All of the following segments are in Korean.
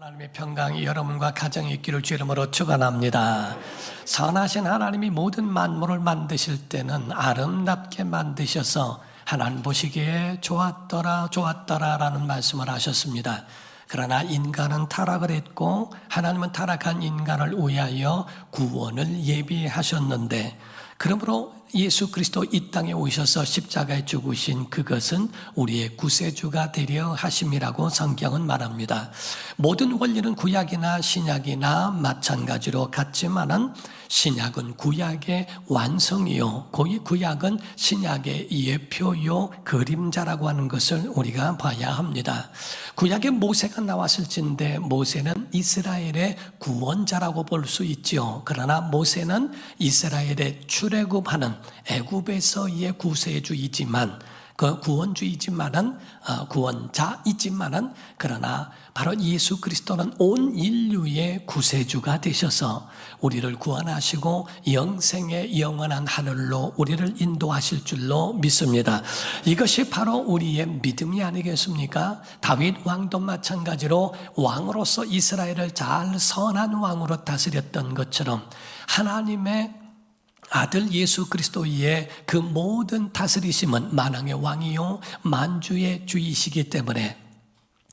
하나님의 평강이 여러분과 가정에 있기를 주 이름으로 축원합니다. 선하신 하나님이 모든 만물을 만드실 때는 아름답게 만드셔서 하나님 보시기에 좋았더라 좋았더라라는 말씀을 하셨습니다. 그러나 인간은 타락을 했고 하나님은 타락한 인간을 위하여 구원을 예비하셨는데, 그러므로 예수 그리스도 이 땅에 오셔서 십자가에 죽으신 그것은 우리의 구세주가 되려 하심이라고 성경은 말합니다. 모든 원리는 구약이나 신약이나 마찬가지로 같지만은 신약은 구약의 완성이요, 그 구약은 신약의 예표요, 그림자라고 하는 것을 우리가 봐야 합니다. 구약에 모세가 나왔을진데 모세는 이스라엘의 구원자라고 볼 수 있죠. 그러나 모세는 이스라엘의 출애굽하는 애굽에서의 구세주이지만, 그 구원주이지만은 구원자이지만은, 그러나 바로 예수 그리스도는 온 인류의 구세주가 되셔서 우리를 구원하시고 영생의 영원한 하늘로 우리를 인도하실 줄로 믿습니다. 이것이 바로 우리의 믿음이 아니겠습니까? 다윗 왕도 마찬가지로 왕으로서 이스라엘을 잘 선한 왕으로 다스렸던 것처럼 하나님의 아들 예수 그리스도의 그 모든 다스리심은 만왕의 왕이요 만주의 주이시기 때문에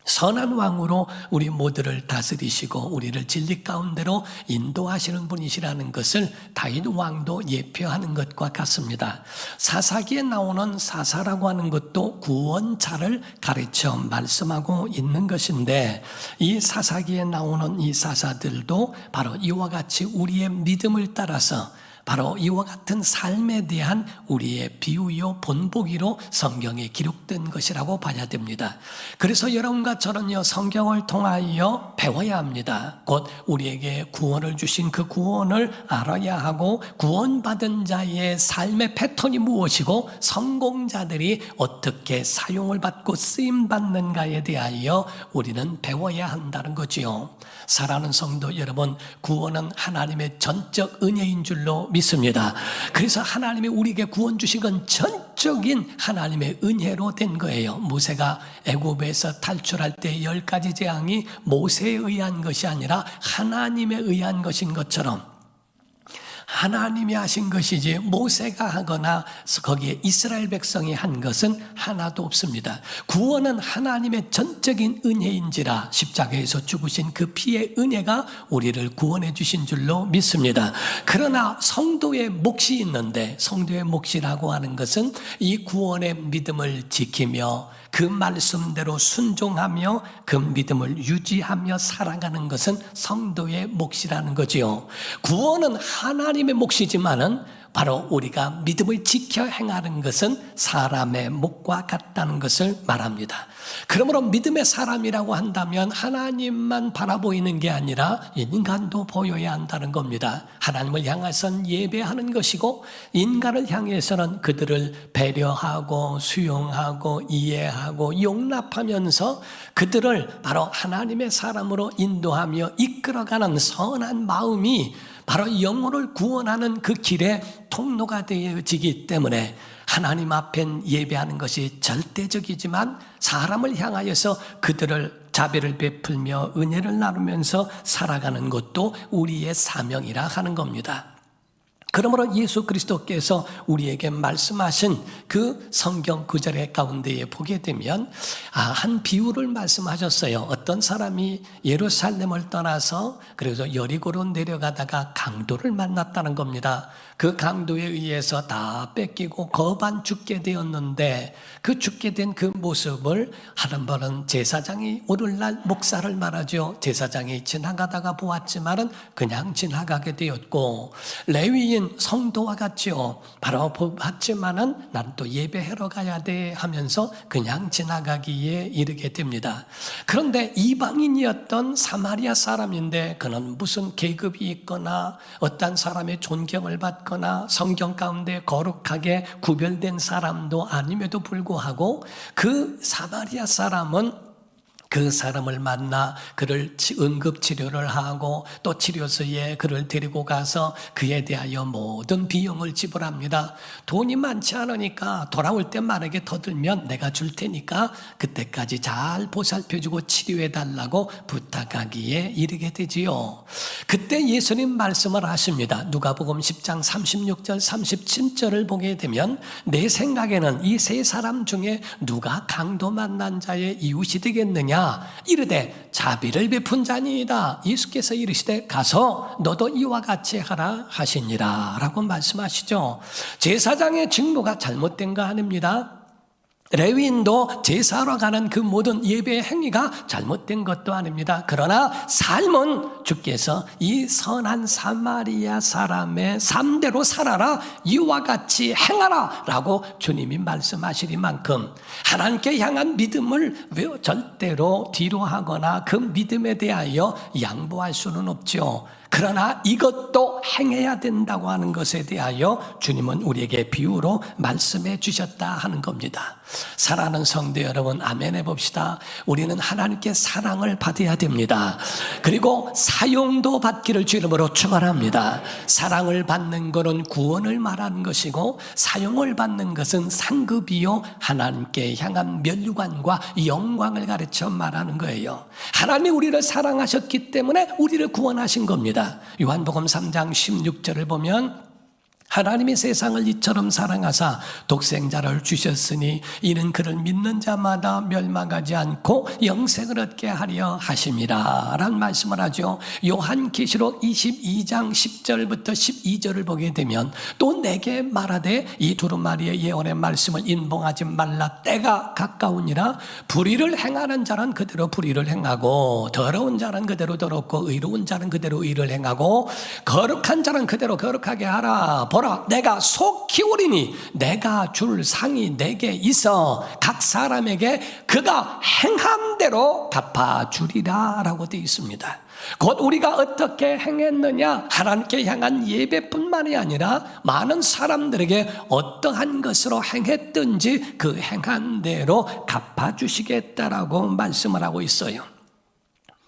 선한 왕으로 우리 모두를 다스리시고 우리를 진리 가운데로 인도하시는 분이시라는 것을 다윗 왕도 예표하는 것과 같습니다. 사사기에 나오는 사사라고 하는 것도 구원자를 가르쳐 말씀하고 있는 것인데, 이 사사기에 나오는 이 사사들도 바로 이와 같이 우리의 믿음을 따라서 바로 이와 같은 삶에 대한 우리의 비유요 본보기로 성경에 기록된 것이라고 봐야 됩니다. 그래서 여러분과 저는요, 성경을 통하여 배워야 합니다. 곧 우리에게 구원을 주신 그 구원을 알아야 하고, 구원받은 자의 삶의 패턴이 무엇이고 성공자들이 어떻게 사용을 받고 쓰임받는가에 대하여 우리는 배워야 한다는 거지요. 사랑하는 성도 여러분, 구원은 하나님의 전적 은혜인 줄로 믿습니다. 그래서 하나님이 우리에게 구원 주신 건 전적인 하나님의 은혜로 된 거예요. 모세가 애굽에서 탈출할 때 10가지 재앙이 모세에 의한 것이 아니라 하나님에 의한 것인 것처럼 하나님이 하신 것이지 모세가 하거나 거기에 이스라엘 백성이 한 것은 하나도 없습니다. 구원은 하나님의 전적인 은혜인지라 십자가에서 죽으신 그 피의 은혜가 우리를 구원해 주신 줄로 믿습니다. 그러나 성도의 몫이 있는데, 성도의 몫이라고 하는 것은 이 구원의 믿음을 지키며 그 말씀대로 순종하며 그 믿음을 유지하며 살아가는 것은 성도의 몫이라는 거지요. 구원은 하나님의 몫이지만은 바로 우리가 믿음을 지켜 행하는 것은 사람의 몫과 같다는 것을 말합니다. 그러므로 믿음의 사람이라고 한다면 하나님만 바라보이는 게 아니라 인간도 보여야 한다는 겁니다. 하나님을 향해서는 예배하는 것이고, 인간을 향해서는 그들을 배려하고 수용하고 이해하고 용납하면서 그들을 바로 하나님의 사람으로 인도하며 이끌어가는 선한 마음이 바로 영혼을 구원하는 그 길의 통로가 되어지기 때문에 하나님 앞엔 예배하는 것이 절대적이지만 사람을 향하여서 그들을 자비를 베풀며 은혜를 나누면서 살아가는 것도 우리의 사명이라 하는 겁니다. 그러므로 예수 그리스도께서 우리에게 말씀하신 그 성경 구절의 가운데에 보게 되면 한 비유를 말씀하셨어요. 어떤 사람이 예루살렘을 떠나서 그래서 여리고로 내려가다가 강도를 만났다는 겁니다. 그 강도에 의해서 다 뺏기고 거반 죽게 되었는데, 그 죽게 된 그 모습을 하는 번은 제사장이 오늘날 목사를 말하죠. 제사장이 지나가다가 보았지만은 그냥 지나가게 되었고, 레위인 성도와 같지요. 바로 봤지만은 난 또 예배하러 가야 돼 하면서 그냥 지나가기에 이르게 됩니다. 그런데 이방인이었던 사마리아 사람인데 그는 무슨 계급이 있거나 어떤 사람의 존경을 받거나 성경 가운데 거룩하게 구별된 사람도 아님에도 불구하고 그 사마리아 사람은 그 사람을 만나 그를 응급치료를 하고 또 치료소에 그를 데리고 가서 그에 대하여 모든 비용을 지불합니다. 돈이 많지 않으니까 돌아올 때 만약에 더 들면 내가 줄 테니까 그때까지 잘 보살펴주고 치료해달라고 부탁하기에 이르게 되지요. 그때 예수님 말씀을 하십니다. 누가복음 10장 36절 37절을 보게 되면 내 생각에는 이 세 사람 중에 누가 강도 만난 자의 이웃이 되겠느냐, 이르되 자비를 베푼 자니이다. 예수께서 이르시되 가서 너도 이와 같이 하라 하시니라 라고 말씀하시죠. 제사장의 직무가 잘못된 거 아닙니다. 레위인도 제사하러 가는 그 모든 예배의 행위가 잘못된 것도 아닙니다. 그러나 삶은 주께서 이 선한 사마리아 사람의 삶대로 살아라, 이와 같이 행하라 라고 주님이 말씀하시리만큼 하나님께 향한 믿음을 절대로 뒤로 하거나 그 믿음에 대하여 양보할 수는 없죠. 그러나 이것도 행해야 된다고 하는 것에 대하여 주님은 우리에게 비유로 말씀해 주셨다 하는 겁니다. 사랑하는 성도 여러분, 아멘 해봅시다. 우리는 하나님께 사랑을 받아야 됩니다. 그리고 사용도 받기를 주 이름으로 축원합니다. 사랑을 받는 것은 구원을 말하는 것이고 사용을 받는 것은 상급이요 하나님께 향한 면류관과 영광을 가르쳐 말하는 거예요. 하나님이 우리를 사랑하셨기 때문에 우리를 구원하신 겁니다. 요한복음 3장 16절을 보면 하나님이 세상을 이처럼 사랑하사 독생자를 주셨으니 이는 그를 믿는 자마다 멸망하지 않고 영생을 얻게 하려 하심이라 라는 말씀을 하죠. 요한계시록 22장 10절부터 12절을 보게 되면 또 내게 말하되 이 두루마리의 예언의 말씀을 인봉하지 말라, 때가 가까우니라. 불의를 행하는 자는 그대로 불의를 행하고 더러운 자는 그대로 더럽고 의로운 자는 그대로 의를 행하고 거룩한 자는 그대로 거룩하게 하라. 보라, 내가 속 키우리니 내가 줄 상이 내게 있어 각 사람에게 그가 행한 대로 갚아주리라 라고 되어 있습니다. 곧 우리가 어떻게 행했느냐, 하나님께 향한 예배뿐만이 아니라 많은 사람들에게 어떠한 것으로 행했든지 그 행한 대로 갚아주시겠다라고 말씀을 하고 있어요.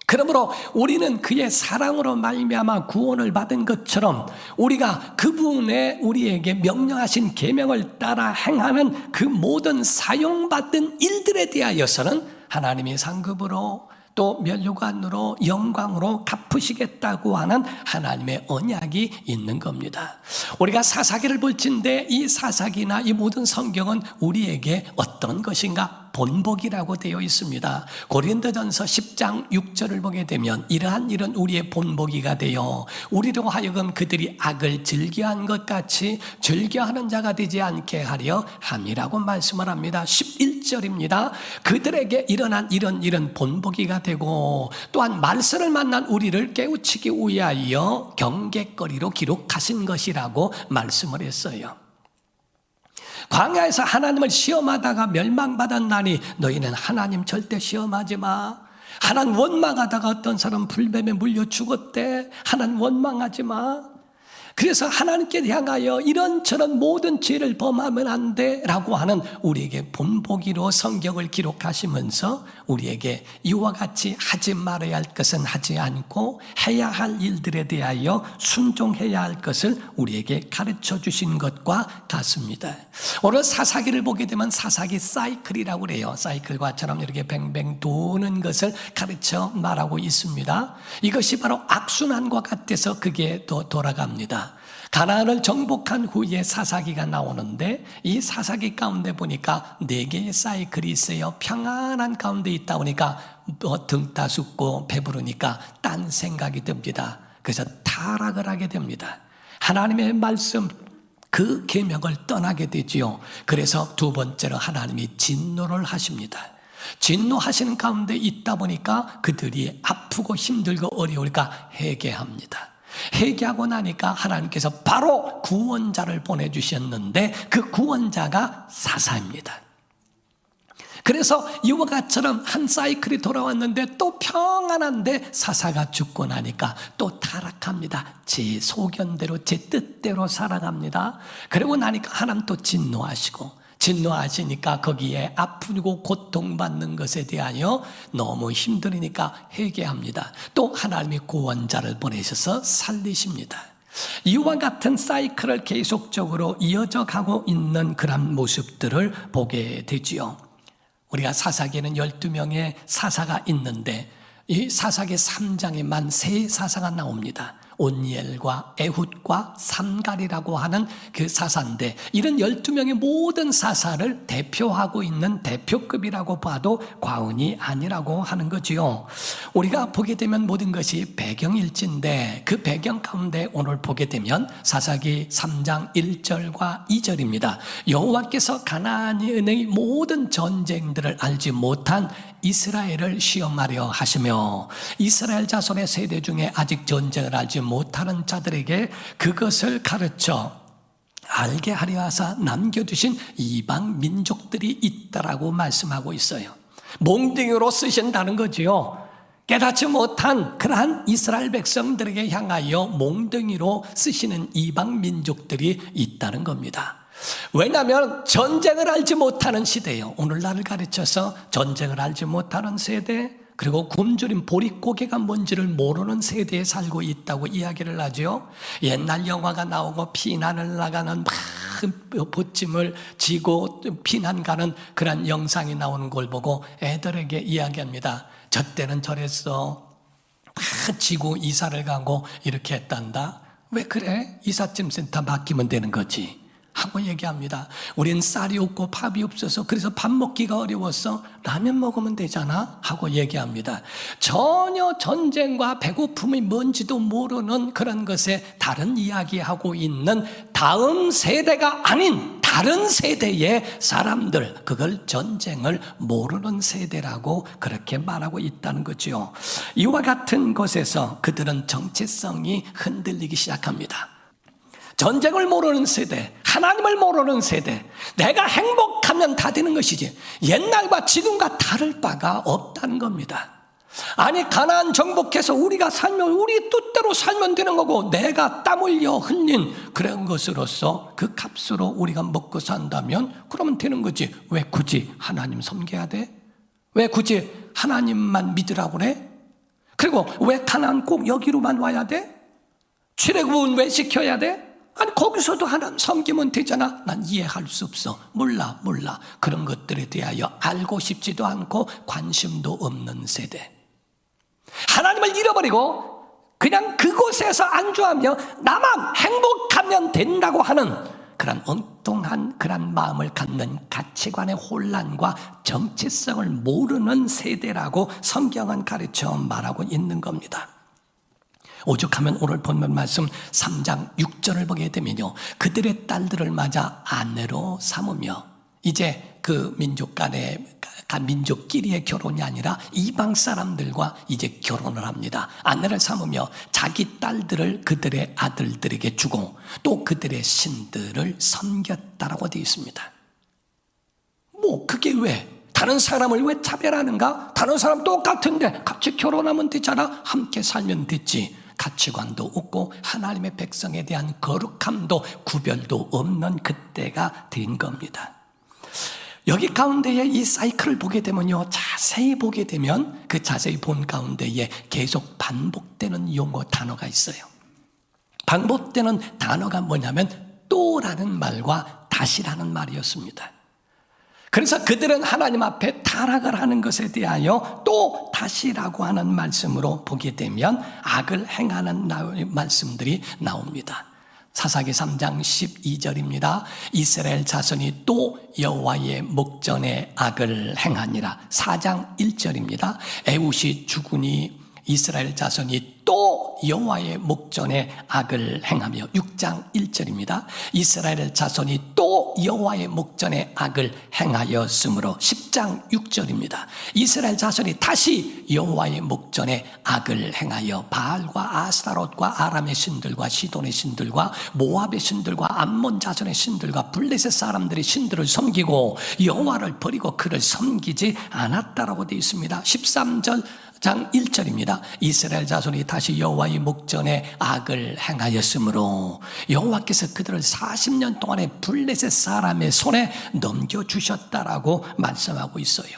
그러므로 우리는 그의 사랑으로 말미암아 구원을 받은 것처럼 우리가 그분의 우리에게 명령하신 계명을 따라 행하는 그 모든 사용받은 일들에 대하여서는 하나님이 상급으로 또 면류관으로 영광으로 갚으시겠다고 하는 하나님의 언약이 있는 겁니다. 우리가 사사기를 볼진데 이 사사기나 이 모든 성경은 우리에게 어떤 것인가? 본보기라고 되어 있습니다. 고린도전서 10장 6절을 보게 되면 이러한 일은 우리의 본보기가 되어 우리로 하여금 그들이 악을 즐겨한 것 같이 즐겨하는 자가 되지 않게 하려 함이라고 말씀을 합니다. 11절입니다. 그들에게 일어난 이런 일은 본보기가 되고 또한 말세를 만난 우리를 깨우치기 위하여 경계거리로 기록하신 것이라고 말씀을 했어요. 광야에서 하나님을 시험하다가 멸망받았나니 너희는 하나님 절대 시험하지 마. 하나님 원망하다가 어떤 사람 불뱀에 물려 죽었대. 하나님 원망하지 마. 그래서 하나님께 향하여 이런저런 모든 죄를 범하면 안 돼 라고 하는 우리에게 본보기로 성경을 기록하시면서 우리에게 이와 같이 하지 말아야 할 것은 하지 않고 해야 할 일들에 대하여 순종해야 할 것을 우리에게 가르쳐 주신 것과 같습니다. 오늘 사사기를 보게 되면 사사기 사이클이라고 그래요. 사이클과처럼 이렇게 뱅뱅 도는 것을 가르쳐 말하고 있습니다. 이것이 바로 악순환과 같아서 그게 또 돌아갑니다. 가나안을 정복한 후에 사사기가 나오는데 이 사사기 가운데 보니까 4개의 사이클이 있어요. 평안한 가운데 있다 보니까 등 따숩고 배부르니까 딴 생각이 듭니다. 그래서 타락을 하게 됩니다. 하나님의 말씀 그 계명을 떠나게 되지요. 그래서 두 번째로 하나님이 진노를 하십니다. 진노하시는 가운데 있다 보니까 그들이 아프고 힘들고 어려우니까 회개합니다. 회개하고 나니까 하나님께서 바로 구원자를 보내주셨는데 그 구원자가 사사입니다. 그래서 이와 같이처럼 한 사이클이 돌아왔는데 또 평안한데 사사가 죽고 나니까 또 타락합니다. 제 소견대로 제 뜻대로 살아갑니다. 그러고 나니까 하나님 또 진노하시고 진노하시니까 거기에 아프고 고통받는 것에 대하여 너무 힘들으니까 회개합니다. 또 하나님이 구원자를 보내셔서 살리십니다. 이와 같은 사이클을 계속적으로 이어져 가고 있는 그런 모습들을 보게 되지요. 우리가 사사기에는 12명의 사사가 있는데 이 사사기 3장에만 3사사가 나옵니다. 온니엘과 에훗과 삼갈이라고 하는 그 사사인데, 이런 12명의 모든 사사를 대표하고 있는 대표급이라고 봐도 과언이 아니라고 하는 거지요. 우리가 보게 되면 모든 것이 배경일진데, 그 배경 가운데 오늘 보게 되면 사사기 3장 1절과 2절입니다. 여호와께서 가나안의 모든 전쟁들을 알지 못한 이스라엘을 시험하려 하시며, 이스라엘 자손의 세대 중에 아직 전쟁을 알지 못하는 자들에게 그것을 가르쳐 알게 하려 하사 남겨두신 이방 민족들이 있다라고 말씀하고 있어요. 몽둥이로 쓰신다는 거지요. 깨닫지 못한 그러한 이스라엘 백성들에게 향하여 몽둥이로 쓰시는 이방 민족들이 있다는 겁니다. 왜냐하면 전쟁을 알지 못하는 시대예요. 오늘날을 가르쳐서 전쟁을 알지 못하는 세대, 그리고 굶주린 보릿고개가 뭔지를 모르는 세대에 살고 있다고 이야기를 하죠. 옛날 영화가 나오고 피난을 나가는 막 보찜을 지고 피난 가는 그런 영상이 나오는 걸 보고 애들에게 이야기합니다. 저 때는 저랬어. 막 지고 이사를 가고 이렇게 했단다. 왜 그래? 이삿짐 센터 맡기면 되는 거지 하고 얘기합니다. 우린 쌀이 없고 밥이 없어서 그래서 밥 먹기가 어려웠어. 라면 먹으면 되잖아 하고 얘기합니다. 전혀 전쟁과 배고픔이 뭔지도 모르는 그런 것에 다른 이야기하고 있는 다음 세대가 아닌 다른 세대의 사람들, 그걸 전쟁을 모르는 세대라고 그렇게 말하고 있다는 거죠. 이와 같은 곳에서 그들은 정체성이 흔들리기 시작합니다. 전쟁을 모르는 세대, 하나님을 모르는 세대, 내가 행복하면 다 되는 것이지 옛날과 지금과 다를 바가 없다는 겁니다. 아니, 가나안 정복해서 우리가 살면 우리 뜻대로 살면 되는 거고, 내가 땀 흘려 흘린 그런 것으로서 그 값으로 우리가 먹고 산다면 그러면 되는 거지. 왜 굳이 하나님 섬겨야 돼? 왜 굳이 하나님만 믿으라고 그래? 그리고 왜 가나안 꼭 여기로만 와야 돼? 출애굽은 왜 시켜야 돼? 아니, 거기서도 하나님 섬기면 되잖아. 난 이해할 수 없어. 몰라. 그런 것들에 대하여 알고 싶지도 않고 관심도 없는 세대. 하나님을 잃어버리고 그냥 그곳에서 안주하며 나만 행복하면 된다고 하는 그런 엉뚱한 그런 마음을 갖는 가치관의 혼란과 정체성을 모르는 세대라고 성경은 가르쳐 말하고 있는 겁니다. 오죽하면 오늘 본문 말씀 3장 6절을 보게 되면요, 그들의 딸들을 맞아 아내로 삼으며, 이제 그 민족 간의 민족끼리의 결혼이 아니라 이방 사람들과 이제 결혼을 합니다. 아내를 삼으며 자기 딸들을 그들의 아들들에게 주고 또 그들의 신들을 섬겼다라고 되어 있습니다. 그게 왜? 다른 사람을 왜 차별하는가? 다른 사람 똑같은데 같이 결혼하면 되잖아. 함께 살면 됐지. 가치관도 없고 하나님의 백성에 대한 거룩함도 구별도 없는 그때가 된 겁니다. 여기 가운데에 이 사이클을 보게 되면요, 자세히 보게 되면 그 자세히 본 가운데에 계속 반복되는 용어 단어가 있어요. 반복되는 단어가 뭐냐면 또라는 말과 다시라는 말이었습니다. 그래서 그들은 하나님 앞에 타락을 하는 것에 대하여 또 다시라고 하는 말씀으로 보게 되면 악을 행하는 말씀들이 나옵니다. 사사기 3장 12절입니다. 이스라엘 자손이 또 여호와의 목전에 악을 행하니라. 4장 1절입니다. 에훗이 죽으니 이스라엘 자손이 또 여호와의 목전에 악을 행하며. 6장 1절입니다. 이스라엘 자손이 또 여호와의 목전에 악을 행하였으므로. 10장 6절입니다. 이스라엘 자손이 다시 여호와의 목전에 악을 행하여 바알과 아스타롯과 아람의 신들과 시돈의 신들과 모압의 신들과 암몬 자손의 신들과 블레셋 사람들의 신들을 섬기고 여호와를 버리고 그를 섬기지 않았다라고 되어 있습니다. 13절 장 1절입니다. 이스라엘 자손이 다시 다시 여호와의 목전에 악을 행하였으므로 여호와께서 그들을 40년 동안의 블레셋 사람의 손에 넘겨주셨다라고 말씀하고 있어요.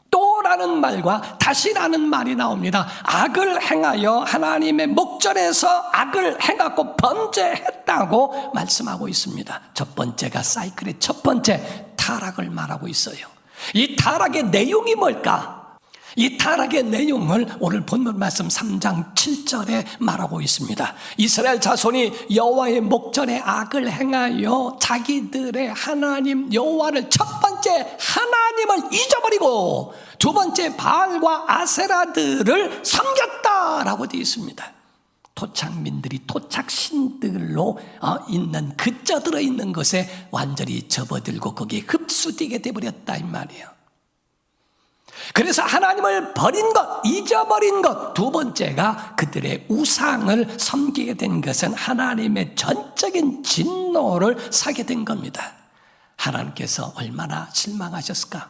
또라는 말과 다시라는 말이 나옵니다. 악을 행하여 하나님의 목전에서 악을 행하고 범죄했다고 말씀하고 있습니다. 첫 번째가 사이클의 첫 번째 타락을 말하고 있어요. 이 타락의 내용이 뭘까? 이 타락의 내용을 오늘 본문 말씀 3장 7절에 말하고 있습니다. 이스라엘 자손이 여호와의 목전에 악을 행하여 자기들의 하나님 여호와를 첫 번째 하나님을 잊어버리고 두 번째 바알과 아세라들을 섬겼다라고 되어 있습니다. 토착민들이 토착신들로 있는 그쪄들어 있는 것에 완전히 접어들고 거기에 흡수되게 되어버렸다 이 말이에요. 그래서 하나님을 버린 것, 잊어버린 것, 두 번째가 그들의 우상을 섬기게 된 것은 하나님의 전적인 진노를 사게 된 겁니다. 하나님께서 얼마나 실망하셨을까?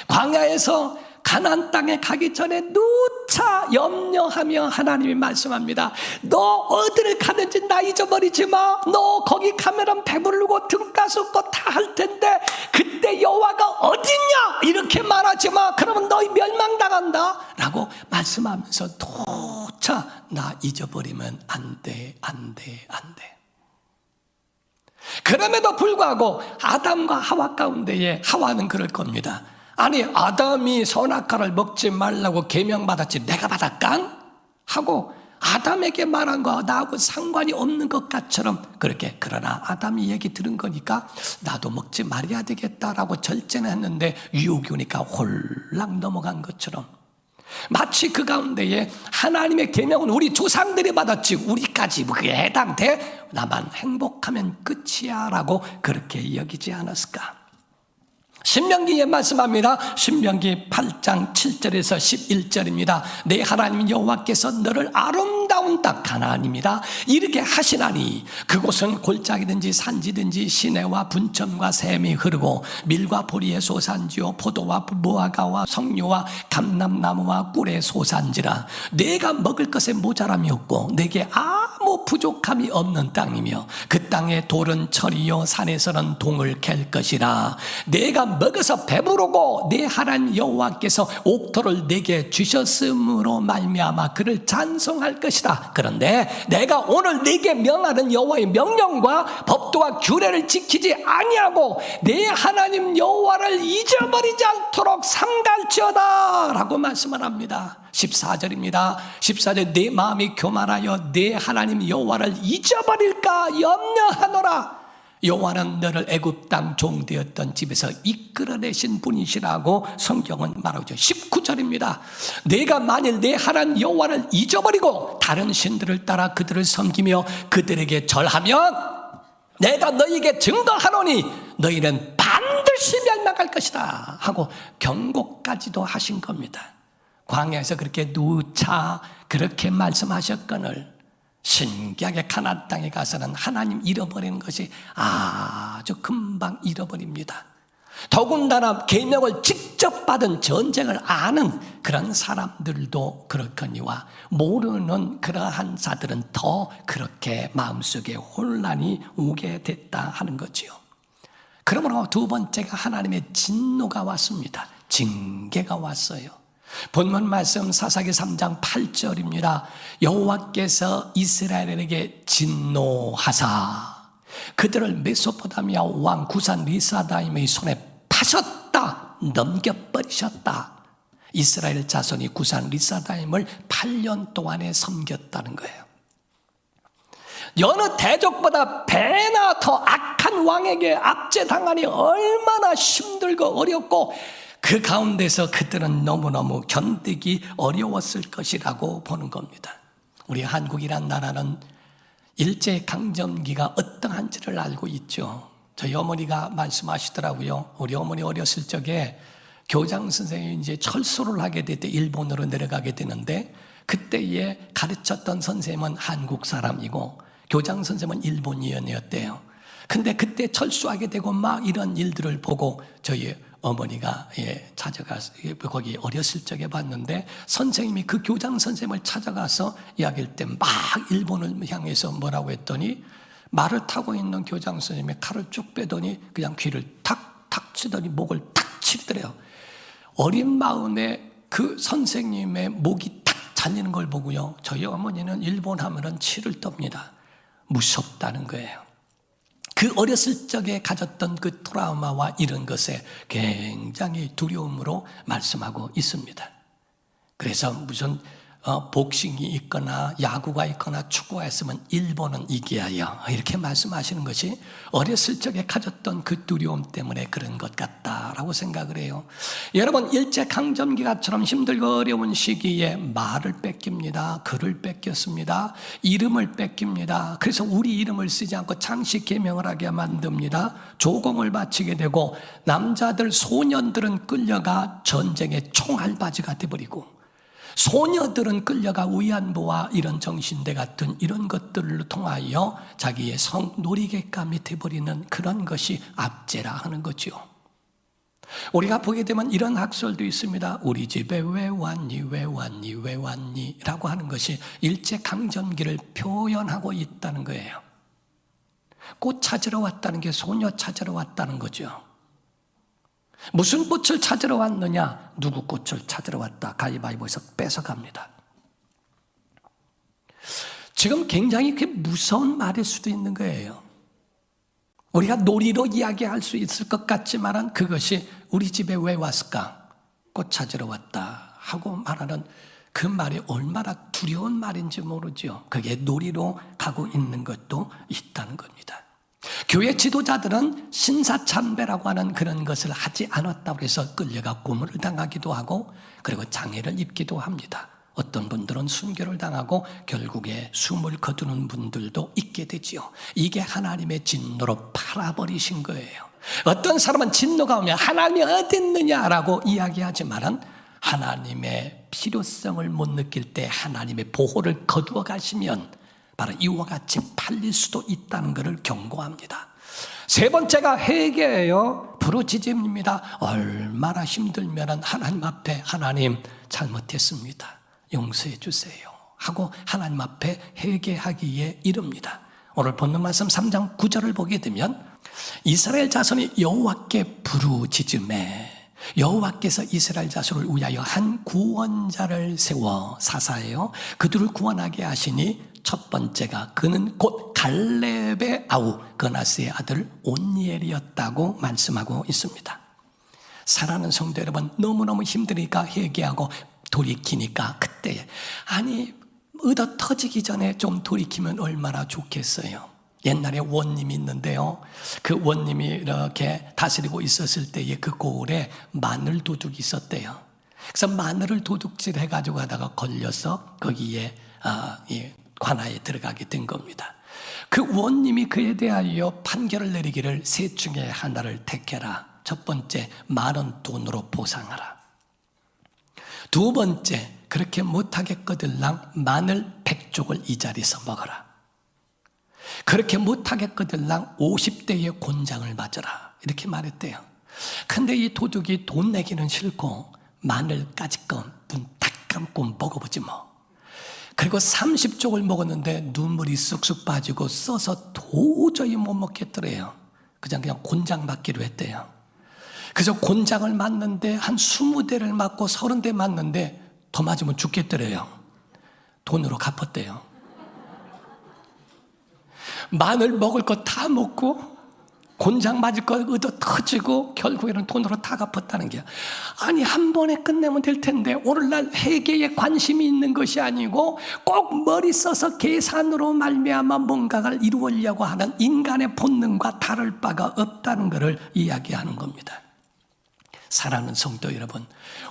광야에서 가나안 땅에 가기 전에 누차 염려하며 하나님이 말씀합니다. 너 어디를 가든지 나 잊어버리지 마. 너 거기 가면은 배부르고 등가죽고 다 할 텐데 그때 여호와가 어딨냐 이렇게 말하지 마. 그러면 너희 멸망당한다 라고 말씀하면서 누차 나 잊어버리면 안 돼. 그럼에도 불구하고 아담과 하와 가운데에 하와는 그럴 겁니다. 아니 아담이 선악과를 먹지 말라고 계명받았지 내가 받았까? 하고 아담에게 말한 거 나하고 상관이 없는 것 같처럼 그렇게 그러나 아담이 얘기 들은 거니까 나도 먹지 말아야 되겠다라고 절제는 했는데 유혹이 오니까 홀랑 넘어간 것처럼 마치 그 가운데에 하나님의 계명은 우리 조상들이 받았지 우리까지 그게 해당돼? 나만 행복하면 끝이야 라고 그렇게 여기지 않았을까? 신명기에 말씀합니다. 신명기 8장 7절에서 11절입니다. 내 하나님 여호와께서 너를 아름다운 땅 가나안입니다 이렇게 하시나니 그곳은 골짜기든지 산지든지 시내와 분천과 샘이 흐르고 밀과 보리의 소산지요 포도와 무화과와 석류와 감람나무와 꿀의 소산지라 내가 먹을 것에 모자람이 없고 내게 아무 부족함이 없는 땅이며 그 땅의 돌은 철이요 산에서는 동을 캘 것이라 내가 먹어서 배부르고 내 하나님 여호와께서 옥토를 내게 주셨으므로 말미암아 그를 찬송할 것이다. 그런데 내가 오늘 내게 명하는 여호와의 명령과 법도와 규례를 지키지 아니하고 내 하나님 여호와를 잊어버리지 않도록 삼갈지어다 라고 말씀을 합니다. 14절입니다. 14절 내 마음이 교만하여 내 하나님 여호와를 잊어버릴까 염려하노라. 여호와는 너를 애굽 땅 종되었던 집에서 이끌어내신 분이시라고 성경은 말하죠. 19절입니다. 내가 만일 내 하나님 여호와를 잊어버리고 다른 신들을 따라 그들을 섬기며 그들에게 절하면 내가 너희에게 증거하노니 너희는 반드시 멸망할 것이다 하고 경고까지도 하신 겁니다. 광야에서 그렇게 누차 그렇게 말씀하셨거늘 신기하게 가나안 땅에 가서는 하나님 잃어버리는 것이 아주 금방 잃어버립니다. 더군다나 계명을 직접 받은 전쟁을 아는 그런 사람들도 그렇거니와 모르는 그러한 자들은 더 그렇게 마음속에 혼란이 오게 됐다 하는 거지요. 그러므로 두 번째가 하나님의 진노가 왔습니다. 징계가 왔어요. 본문 말씀 사사기 3장 8절입니다. 여호와께서 이스라엘에게 진노하사 그들을 메소포타미아 왕 구산 리사다임의 손에 파셨다, 넘겨버리셨다. 이스라엘 자손이 구산 리사다임을 8년 동안에 섬겼다는 거예요. 여느 대적보다 배나 더 악한 왕에게 압제당하니 얼마나 힘들고 어렵고 그 가운데서 그들은 너무너무 견디기 어려웠을 것이라고 보는 겁니다. 우리 한국이란 나라는 일제강점기가 어떠한지를 알고 있죠. 저희 어머니가 말씀하시더라고요. 우리 어머니 어렸을 적에 교장 선생님이 이제 철수를 하게 될 때 일본으로 내려가게 되는데 그때에 가르쳤던 선생님은 한국 사람이고 교장 선생님은 일본인이었대요. 근데 그때 철수하게 되고 막 이런 일들을 보고 저희 어머니가 찾아가서 거기 어렸을 적에 봤는데 선생님이 그 교장 선생님을 찾아가서 이야기할 때 막 일본을 향해서 뭐라고 했더니 말을 타고 있는 교장 선생님이 칼을 쭉 빼더니 그냥 귀를 탁탁 치더니 목을 탁 치더래요. 어린 마음에 그 선생님의 목이 탁 잘리는 걸 보고요, 저희 어머니는 일본 하면은 치를 떱니다. 무섭다는 거예요. 그 어렸을 적에 가졌던 그 트라우마와 이런 것에 굉장히 두려움으로 말씀하고 있습니다. 그래서 무슨 복싱이 있거나 야구가 있거나 축구가 있으면 일본은 이겨야 이렇게 말씀하시는 것이 어렸을 적에 가졌던 그 두려움 때문에 그런 것 같다라고 생각을 해요. 여러분, 일제강점기가처럼 힘들고 어려운 시기에 말을 뺏깁니다. 글을 뺏겼습니다. 이름을 뺏깁니다. 그래서 우리 이름을 쓰지 않고 장식 개명을 하게 만듭니다. 조공을 바치게 되고 남자들 소년들은 끌려가 전쟁의 총알바지가 돼버리고 소녀들은 끌려가 위안부와 이런 정신대 같은 이런 것들을 통하여 자기의 성놀이객감이 되어버리는 그런 것이 압제라 하는 거죠. 우리가 보게 되면 이런 학설도 있습니다. 우리 집에 왜 왔니 왜 왔니 왜 왔니 라고 하는 것이 일제강점기를 표현하고 있다는 거예요. 꽃 찾으러 왔다는 게 소녀 찾으러 왔다는 거죠. 무슨 꽃을 찾으러 왔느냐? 누구 꽃을 찾으러 왔다. 가위바위보에서 뺏어갑니다. 지금 굉장히 무서운 말일 수도 있는 거예요. 우리가 놀이로 이야기할 수 있을 것 같지만 그것이 우리 집에 왜 왔을까? 꽃 찾으러 왔다 하고 말하는 그 말이 얼마나 두려운 말인지 모르죠. 그게 놀이로 가고 있는 것도 있다는 겁니다. 교회 지도자들은 신사참배라고 하는 그런 것을 하지 않았다고 해서 끌려가 고문을 당하기도 하고 그리고 장애를 입기도 합니다. 어떤 분들은 순교를 당하고 결국에 숨을 거두는 분들도 있게 되지요. 이게 하나님의 진노로 팔아버리신 거예요. 어떤 사람은 진노가 오면 하나님이 어디 있느냐라고 이야기하지만 하나님의 필요성을 못 느낄 때 하나님의 보호를 거두어 가시면 바로 이와 같이 팔릴 수도 있다는 것을 경고합니다. 세 번째가 회개예요. 부르짖음입니다. 얼마나 힘들면 하나님 앞에 하나님 잘못했습니다. 용서해 주세요 하고 하나님 앞에 회개하기에 이릅니다. 오늘 본문 말씀 3장 9절을 보게 되면 이스라엘 자손이 여호와께 부르짖음에 여호와께서 이스라엘 자손을 위하여 한 구원자를 세워 사사해요 그들을 구원하게 하시니 첫 번째가 그는 곧 갈렙의 아우 그나스의 아들 온니엘이었다고 말씀하고 있습니다. 사랑하는 성도 여러분, 너무너무 힘드니까 회개하고 돌이키니까 그때 얻어 터지기 전에 좀 돌이키면 얼마나 좋겠어요. 옛날에 원님이 있는데요, 그 원님이 이렇게 다스리고 있었을 때에 그 고을에 마늘 도둑이 있었대요. 그래서 마늘을 도둑질 해가지고 가다가 걸려서 거기에 관아에 들어가게 된 겁니다. 그 원님이 그에 대하여 판결을 내리기를 셋 중에 하나를 택해라. 첫 번째, 많은 돈으로 보상하라. 두 번째, 그렇게 못하겠거들랑 마늘 100쪽을 이 자리에서 먹어라. 그렇게 못하겠거들랑 50대의 곤장을 맞아라. 이렇게 말했대요. 근데 이 도둑이 돈 내기는 싫고 마늘까지 눈 딱 감고 먹어보지 뭐. 그리고 30쪽을 먹었는데 눈물이 쑥쑥 빠지고 써서 도저히 못 먹겠더래요. 그냥 곤장 맞기로 했대요. 그래서 곤장을 맞는데 한 20대를 맞고 30대 맞는데 더 맞으면 죽겠더래요. 돈으로 갚았대요. 마늘 먹을 거 다 먹고 곤장 맞을 거 얻어 터지고 결국에는 돈으로 다 갚았다는 게, 아니 한 번에 끝내면 될 텐데 오늘날 회계에 관심이 있는 것이 아니고 꼭 머리 써서 계산으로 말미암아 뭔가를 이루려고 하는 인간의 본능과 다를 바가 없다는 것을 이야기하는 겁니다. 사랑하는 성도 여러분,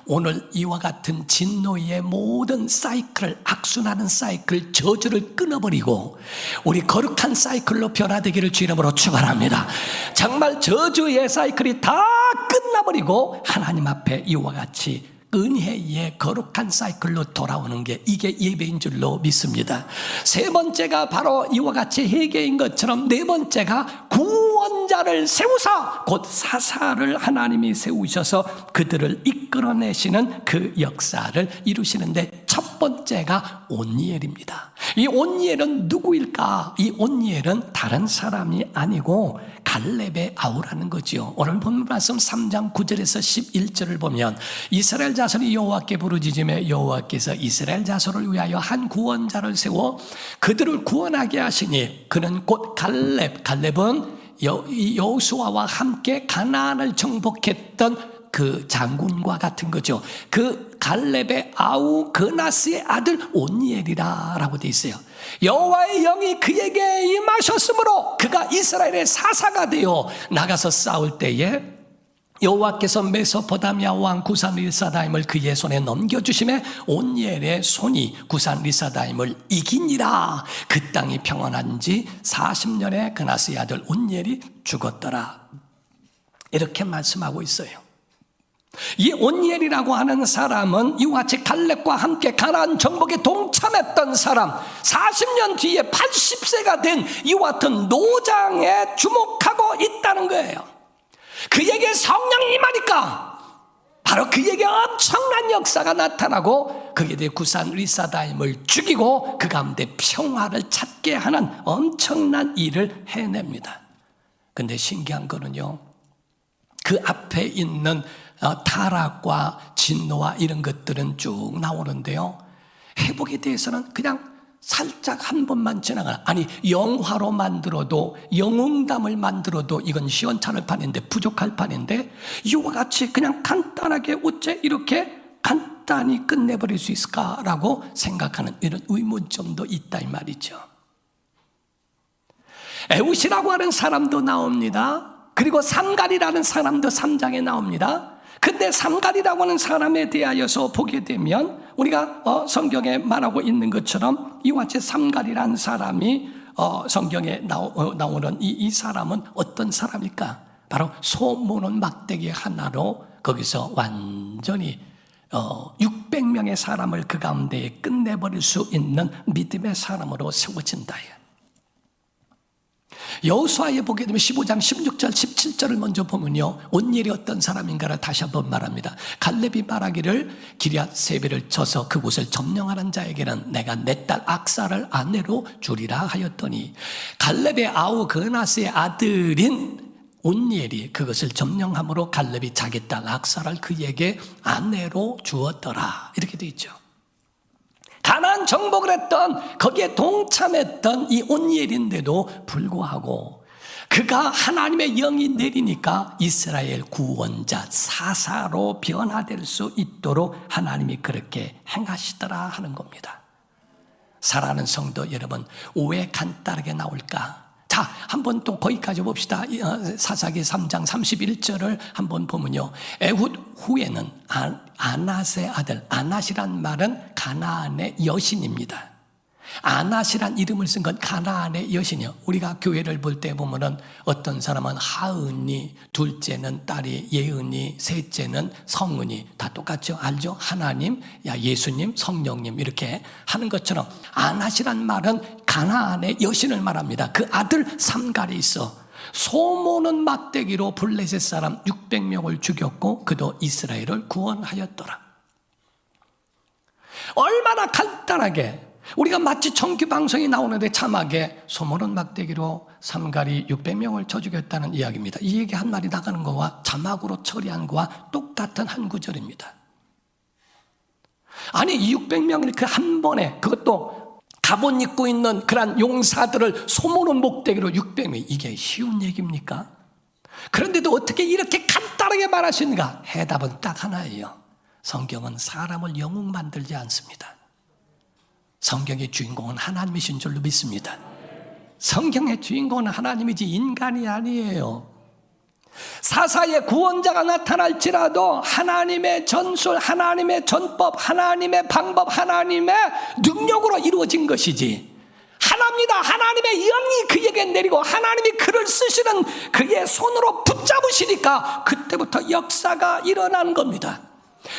오늘 이와 같은 진노의 모든 사이클을, 악순환하는 사이클, 저주를 끊어버리고 우리 거룩한 사이클로 변화되기를 주 이름으로 축원합니다. 정말 저주의 사이클이 다 끝나버리고 하나님 앞에 이와 같이 은혜의 거룩한 사이클로 돌아오는 게 이게 예배인 줄로 믿습니다. 세 번째가 바로 이와 같이 회개인 것처럼 네 번째가 구원 구원자를 세우사, 곧 사사를 하나님이 세우셔서 그들을 이끌어내시는 그 역사를 이루시는데 첫 번째가 온니엘입니다. 이 온니엘은 누구일까? 이 온니엘은 다른 사람이 아니고 갈렙의 아우라는 거지요. 오늘 본 말씀 3장 9절에서 11절을 보면 이스라엘 자손이 여호와께 부르짖음에 여호와께서 이스라엘 자손을 위하여 한 구원자를 세워 그들을 구원하게 하시니 그는 곧 갈렙은 여호수아와 함께 가나안을 정복했던 그 장군과 같은 거죠. 그 갈렙의 아우 그나스의 아들 온니엘이라고 되어 있어요. 여호와의 영이 그에게 임하셨으므로 그가 이스라엘의 사사가 되어 나가서 싸울 때에 여호와께서 메소포타미아 왕 구산 리사다임을 그의 손에 넘겨주심에 온니엘의 손이 구산 리사다임을 이기니라. 그 땅이 평안한 지 40년에 그나스의 아들 온니엘이 죽었더라. 이렇게 말씀하고 있어요. 이 온니엘이라고 하는 사람은 이와 같이 갈렙과 함께 가나안 정복에 동참했던 사람, 40년 뒤에 80세가 된 이와 같은 노장에 주목하고 있다는 거예요. 그에게 성령이 임하니까 바로 그에게 엄청난 역사가 나타나고 그에 대해 구산 리사다임을 죽이고 그 가운데 평화를 찾게 하는 엄청난 일을 해냅니다. 근데 신기한 거는요, 그 앞에 있는 타락과 진노와 이런 것들은 쭉 나오는데요, 회복에 대해서는 그냥 살짝 한 번만 지나가나. 아니, 영화로 만들어도, 영웅담을 만들어도 이건 시원찮을 판인데, 부족할 판인데, 이와 같이 그냥 간단하게 어째 이렇게 간단히 끝내버릴 수 있을까라고 생각하는 이런 의문점도 있다 이 말이죠. 에웃이라고 하는 사람도 나옵니다. 그리고 삼갈이라는 사람도 3장에 나옵니다. 근데 삼갈이라고 하는 사람에 대하여서 보게 되면 우리가 성경에 말하고 있는 것처럼 이와 같이 삼갈이라는 사람이 성경에 나오는 이 사람은 어떤 사람일까? 바로 소모는 막대기 하나로 거기서 완전히 600명의 사람을 그 가운데에 끝내버릴 수 있는 믿음의 사람으로 세워진다. 여호수아에 보게 되면 15장 16절 17절을 먼저 보면요, 온니엘이 어떤 사람인가를 다시 한번 말합니다. 갈렙이 말하기를 기럇 세베를 쳐서 그곳을 점령하는 자에게는 내가 내 딸 악사를 아내로 주리라 하였더니 갈렙의 아우 그나스의 아들인 온니엘이 그것을 점령함으로 갈렙이 자기 딸 악사를 그에게 아내로 주었더라. 이렇게 되어 있죠. 가나안 정복을 했던, 거기에 동참했던 이 온니엘인데도 불구하고 그가 하나님의 영이 내리니까 이스라엘 구원자 사사로 변화될 수 있도록 하나님이 그렇게 행하시더라 하는 겁니다. 사랑하는 성도 여러분, 왜 간단하게 나올까? 자, 한번 또 거기까지 봅시다. 사사기 3장 31절을 한번 보면요, 에훗 후에는 아낫의 아들, 아낫이란 말은 가나안의 여신입니다. 아낫이란 이름을 쓴 건 가나안의 여신이요. 우리가 교회를 볼 때 보면은 어떤 사람은 하은이, 둘째는 딸이 예은이, 셋째는 성은이, 다 똑같죠? 알죠? 하나님, 예수님, 성령님 이렇게 하는 것처럼 아낫이란 말은 가나안의 여신을 말합니다. 그 아들 삼갈이 있어 소모는 막대기로 블레셋 사람 600명을 죽였고 그도 이스라엘을 구원하였더라. 얼마나 간단하게, 우리가 마치 정규 방송이 나오는데 자막에 소모는 막대기로 삼갈이 600명을 쳐 죽였다는 이야기입니다. 이 얘기 한 말이 나가는 거와 자막으로 처리한 거와 똑같은 한 구절입니다. 아니, 이 600명을 그 한 번에, 그것도 갑옷 입고 있는 그런 용사들을 소모는 막대기로 600명, 이게 쉬운 얘기입니까? 그런데도 어떻게 이렇게 간단하게 말할 수 있는가? 해답은 딱 하나예요. 성경은 사람을 영웅 만들지 않습니다. 성경의 주인공은 하나님이신 줄로 믿습니다. 성경의 주인공은 하나님이지 인간이 아니에요. 사사의 구원자가 나타날지라도 하나님의 전술, 하나님의 전법, 하나님의 방법, 하나님의 능력으로 이루어진 것이지, 하나입니다. 하나님의 영이 그에게 내리고 하나님이 그를 쓰시는 그의 손으로 붙잡으시니까 그때부터 역사가 일어난 겁니다.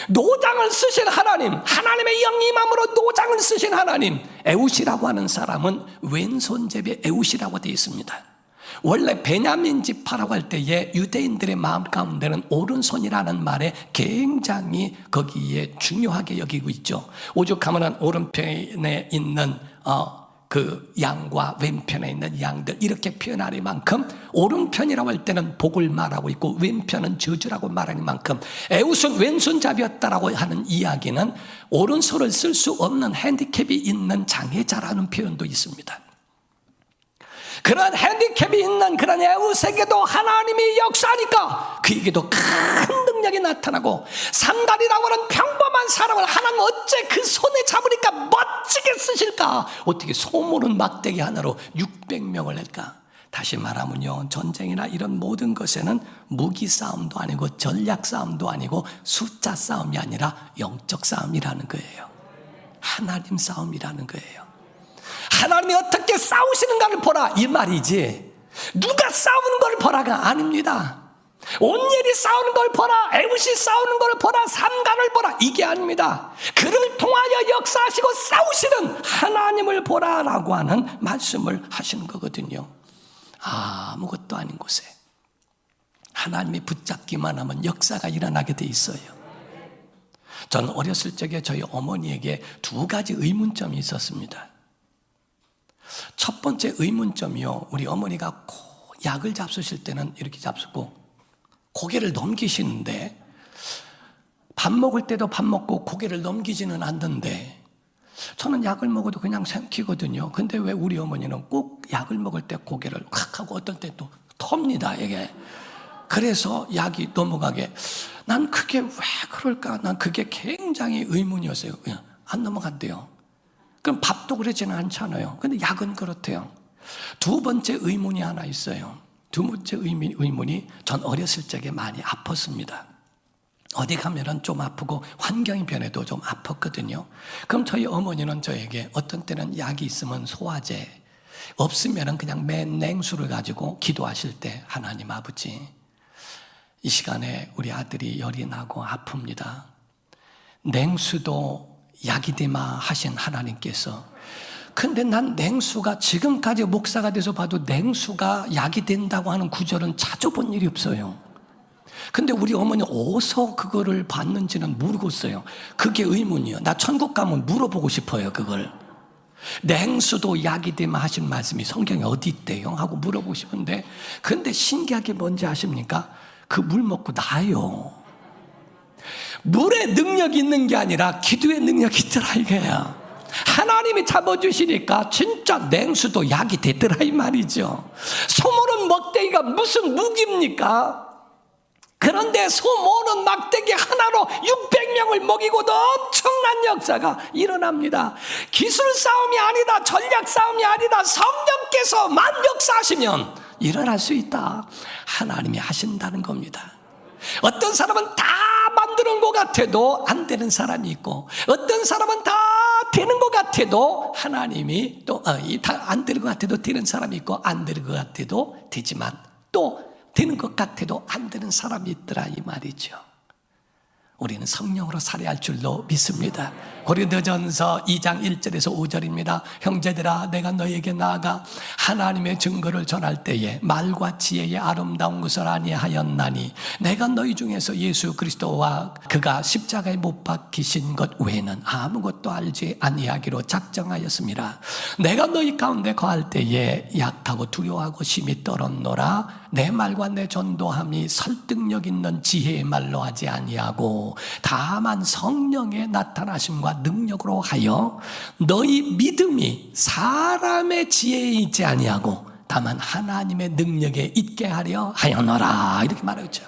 노장을 쓰신 하나님, 하나님의 영이 임함으로 노장을 쓰신 하나님, 에웃이라고 하는 사람은 왼손잡이 에웃이라고 되어 있습니다. 원래 베냐민 지파라고 할 때에 유대인들의 마음 가운데는 오른손이라는 말에 굉장히 거기에 중요하게 여기고 있죠. 오죽하면 오른편에 있는 그 양과 왼편에 있는 양들 이렇게 표현할 만큼 오른편이라고 할 때는 복을 말하고 있고 왼편은 저주라고 말하는 만큼 에웃은 왼손잡이였다라고 하는 이야기는 오른손을 쓸 수 없는 핸디캡이 있는 장애자라는 표현도 있습니다. 그런 핸디캡이 있는 그런 에웃에게도 하나님이 역사하니까 그에게도 큰 능력이 나타나고 삼갈이라고 하는 평범한 사람을 하나님 어째 그 손에 잡으니까 멋지게 쓰실까? 어떻게 소모른 막대기 하나로 600명을 낼까? 다시 말하면요, 전쟁이나 이런 모든 것에는 무기 싸움도 아니고 전략 싸움도 아니고 숫자 싸움이 아니라 영적 싸움이라는 거예요. 하나님 싸움이라는 거예요. 하나님이 어떻게 싸우시는가를 보라 이 말이지, 누가 싸우는 걸 보라가 아닙니다. 온엘이 싸우는 걸 보라, 에웃이 싸우는 걸 보라, 삼갈을 보라 이게 아닙니다. 그를 통하여 역사하시고 싸우시는 하나님을 보라라고 하는 말씀을 하시는 거거든요. 아무것도 아닌 곳에 하나님이 붙잡기만 하면 역사가 일어나게 돼 있어요. 전 어렸을 적에 저희 어머니에게 두 가지 의문점이 있었습니다. 첫 번째 의문점이요, 우리 어머니가 약을 잡수실 때는 이렇게 잡수고 고개를 넘기시는데 밥 먹을 때도 밥 먹고 고개를 넘기지는 않는데 저는 약을 먹어도 그냥 삼키거든요. 근데 왜 우리 어머니는 꼭 약을 먹을 때 고개를 확 하고 어떤 때 또 텁니다 이게. 그래서 약이 넘어가게, 난 그게 왜 그럴까? 난 그게 굉장히 의문이었어요. 그냥 안 넘어간대요. 그럼 밥도 그러지는 않잖아요. 근데 약은 그렇대요. 두 번째 의문이 하나 있어요. 두 번째 의문이 전 어렸을 적에 많이 아팠습니다. 어디 가면은 좀 아프고 환경이 변해도 좀 아팠거든요. 그럼 저희 어머니는 저에게 어떤 때는 약이 있으면 소화제, 없으면은 그냥 맨 냉수를 가지고 기도하실 때, 하나님 아버지 이 시간에 우리 아들이 열이 나고 아픕니다. 냉수도 약이 되마 하신 하나님께서, 근데 난 냉수가 지금까지 목사가 돼서 봐도 냉수가 약이 된다고 하는 구절은 찾아본 일이 없어요. 근데 우리 어머니 어디서 그거를 봤는지는 모르겠어요. 그게 의문이에요. 나 천국 가면 물어보고 싶어요. 그걸 냉수도 약이 되마 하신 말씀이 성경에 어디 있대요? 하고 물어보고 싶은데, 근데 신기하게 뭔지 아십니까? 그 물 먹고 나요. 물의 능력이 있는 게 아니라 기도의 능력이 있더라 이거야. 하나님이 잡아주시니까 진짜 냉수도 약이 되더라 이 말이죠. 소모는 막대기가 무슨 무기입니까? 그런데 소모는 막대기 하나로 600명을 먹이고도 엄청난 역사가 일어납니다. 기술 싸움이 아니다, 전략 싸움이 아니다, 성령께서만 역사하시면 일어날 수 있다. 하나님이 하신다는 겁니다. 어떤 사람은 다 만드는 것 같아도 안 되는 사람이 있고, 어떤 사람은 다 되는 것 같아도 하나님이 또 안 되는 것 같아도 되는 사람이 있고, 안 되는 것 같아도 되지만 또 되는 것 같아도 안 되는 사람이 있더라 이 말이죠. 우리는 성령으로 살아야 할 줄로 믿습니다. 고린도전서 2장 1절에서 5절입니다. 형제들아, 내가 너에게 나아가 하나님의 증거를 전할 때에 말과 지혜의 아름다운 것을 아니하였나니 내가 너희 중에서 예수 그리스도와 그가 십자가에 못 박히신 것 외에는 아무것도 알지 아니하기로 작정하였습니다. 내가 너희 가운데 거할 때에 약하고 두려워하고 심히 떨었노라. 내 말과 내 전도함이 설득력 있는 지혜의 말로 하지 아니하고 다만 성령의 나타나심과 능력으로 하여 너희 믿음이 사람의 지혜에 있지 아니하고 다만 하나님의 능력에 있게 하려 하여노라 이렇게 말하죠.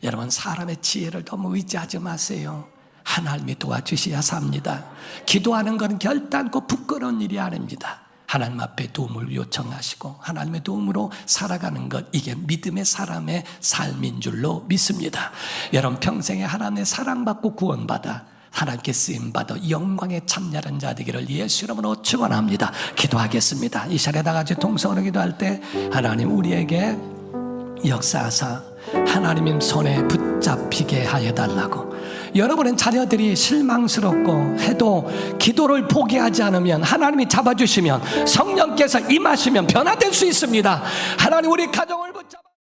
여러분, 사람의 지혜를 너무 의지하지 마세요. 하나님이 도와주셔야 삽니다. 기도하는 건 결단코 부끄러운 일이 아닙니다. 하나님 앞에 도움을 요청하시고 하나님의 도움으로 살아가는 것, 이게 믿음의 사람의 삶인 줄로 믿습니다. 여러분, 평생에 하나님의 사랑받고 구원받아 하나님께 쓰임받아 영광에 참여하는 자 되기를 예수 이름으로 축원합니다. 기도하겠습니다. 이 시간에 다 같이 통성으로 기도할 때 하나님 우리에게 역사하사 하나님 손에 붙잡히게 하여 달라고. 여러분은 자녀들이 실망스럽고 해도 기도를 포기하지 않으면, 하나님이 잡아주시면, 성령께서 임하시면 변화될 수 있습니다. 하나님, 우리 가정을